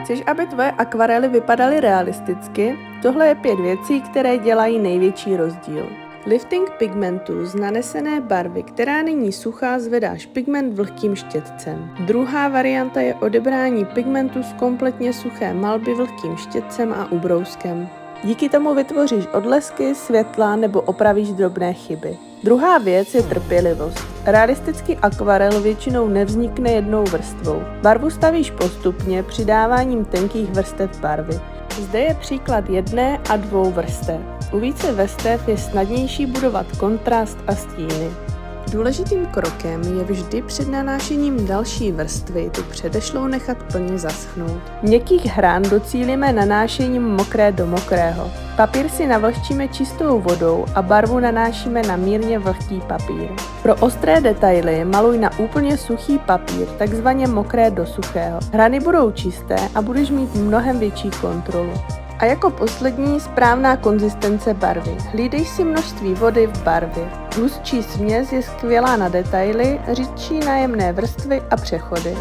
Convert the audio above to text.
Chceš, aby tvoje akvarely vypadaly realisticky? Tohle je 5 věcí, které dělají největší rozdíl. Lifting pigmentu z nanesené barvy, která není suchá, zvedáš pigment vlhkým štětcem. Druhá varianta je odebrání pigmentu z kompletně suché malby vlhkým štětcem a ubrouskem. Díky tomu vytvoříš odlesky, světla nebo opravíš drobné chyby. Druhá věc je trpělivost. Realistický akvarel většinou nevznikne jednou vrstvou. Barvu stavíš postupně přidáváním tenkých vrstev barvy. Zde je příklad 1 a 2 vrstev. U více vrstev je snadnější budovat kontrast a stíny. Důležitým krokem je vždy před nanášením další vrstvy tu předešlou nechat plně zaschnout. Měkkých hran docílíme nanášením mokré do mokrého. Papír si navlhčíme čistou vodou a barvu nanášíme na mírně vlhký papír. Pro ostré detaily maluj na úplně suchý papír, takzvaně mokré do suchého. Hrany budou čisté a budeš mít mnohem větší kontrolu. A jako poslední správná konzistence barvy. Hlídej si množství vody v barvě. Hustší směs je skvělá na detaily, řidčí na jemné vrstvy a přechody.